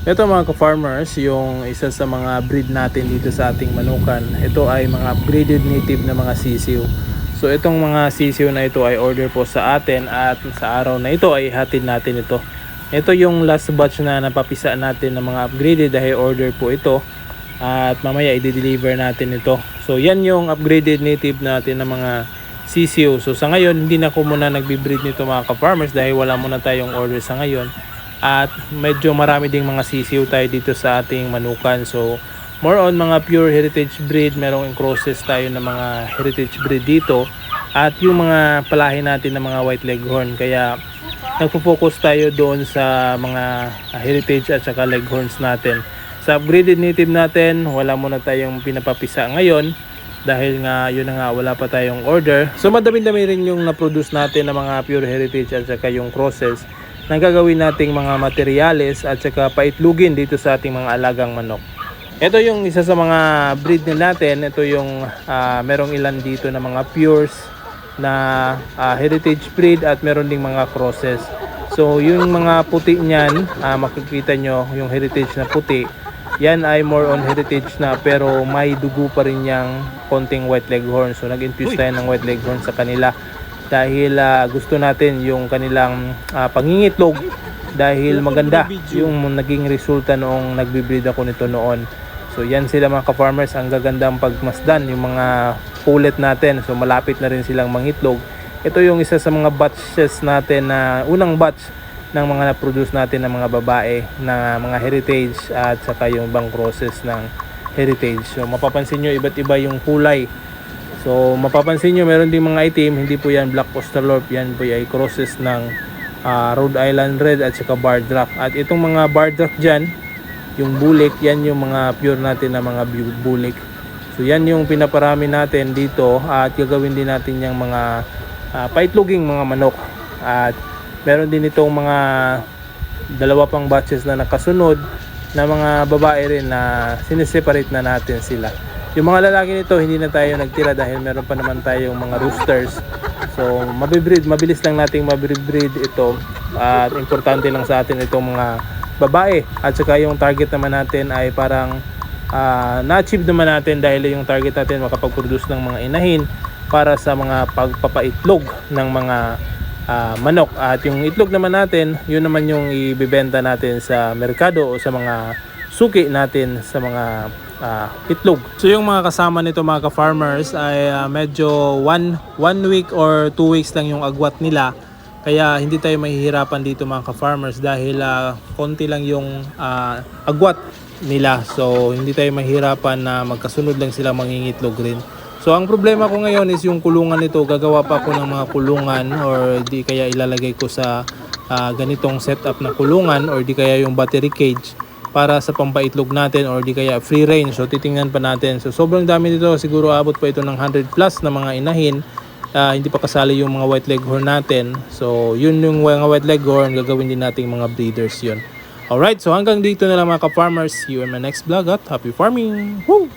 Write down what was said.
Ito mga ka-farmers, yung isa sa mga breed natin dito sa ating manukan. Ito ay mga upgraded native na mga sisiw. So itong mga sisiw na ito ay order po sa atin at sa araw na ito ay hatid natin ito. Ito yung last batch na napapisa natin ng mga upgraded dahil order po ito. At mamaya i-deliver natin ito. So yan yung upgraded native natin na mga sisiw. So sa ngayon hindi na ko muna nagbi-breed nito mga ka-farmers dahil wala muna tayong order sa ngayon. At medyo marami ding mga sisiw tayo dito sa ating manukan. So more on mga pure heritage breed, merong crosses tayo ng mga heritage breed dito. At yung mga palahi natin ng mga white leghorn. Kaya nagpo-focus tayo doon sa mga heritage at saka leghorns natin. Sa upgraded native natin, wala muna tayong pinapapisa ngayon. Dahil nga yun na nga wala pa tayong order. So madami-dami rin yung na-produce natin ng mga pure heritage at saka yung crosses na gagawin nating mga materyales at saka paitlugin dito sa ating mga alagang manok. Ito yung isa sa mga breed natin. Ito yung merong ilan dito na mga pures na heritage breed at meron ding mga crosses. So yung mga puti niyan, makikita nyo yung heritage na puti. Yan ay more on heritage na pero may dugo pa rin yung konting white leghorn. So nag-infuse tayo ng white leghorn sa kanila. Dahil gusto natin yung kanilang pangingitlog dahil maganda yung naging resulta noong nagbe-breed ako nito noon. So yan sila mga ka-farmers, ang gagandang pagmasdan yung mga pullet natin. So malapit na rin silang mangitlog. Ito yung isa sa mga batches natin na unang batch ng mga na-produce natin ng mga babae na mga heritage at saka yung ibang crosses ng heritage. So mapapansin nyo iba't iba yung kulay. So mapapansin nyo meron din mga itim, hindi po yan black australorp, yan po ay crosses ng Rhode Island Red at saka Bardrack. At itong mga Bardrack dyan, yung bulik, yan yung mga pure natin na mga bulik. So yan yung pinaparami natin dito at gagawin din natin yung mga paitloging mga manok. At meron din itong mga dalawa pang batches na nakasunod na mga babae rin na sineseparate na natin sila. Yung mga lalaki nito hindi na tayo nagtira dahil meron pa naman tayong mga roosters. So mabibreed, mabilis lang nating mabibreed ito. At importante lang sa atin itong mga babae. At saka yung target naman natin ay parang na-achieve naman natin dahil yung target natin makapag-produce ng mga inahin para sa mga pagpapaitlog ng mga manok. At yung itlog naman natin, yun naman yung ibibenta natin sa merkado o sa mga suki natin sa mga itlog. So yung mga kasama nito mga ka-farmers ay medyo one week or 2 weeks lang yung agwat nila. Kaya hindi tayo mahihirapan dito mga ka-farmers dahil konti lang yung agwat nila. So hindi tayo mahihirapan na magkasunod lang sila mangingitlog rin. So ang problema ko ngayon is yung kulungan nito. Gagawa pa ako ng mga kulungan or di kaya ilalagay ko sa ganitong setup na kulungan or di kaya yung battery cage para sa pampaitlog natin or di kaya free range. So titingnan pa natin. So sobrang dami nito, siguro abot pa ito ng 100 plus na mga inahin. Hindi pa kasali yung mga white leghorn natin. So yun yung mga white leghorn, gagawin din nating mga breeders yun. Alright, so hanggang dito na lang mga ka-farmers. See you in my next vlog at happy farming! Woo!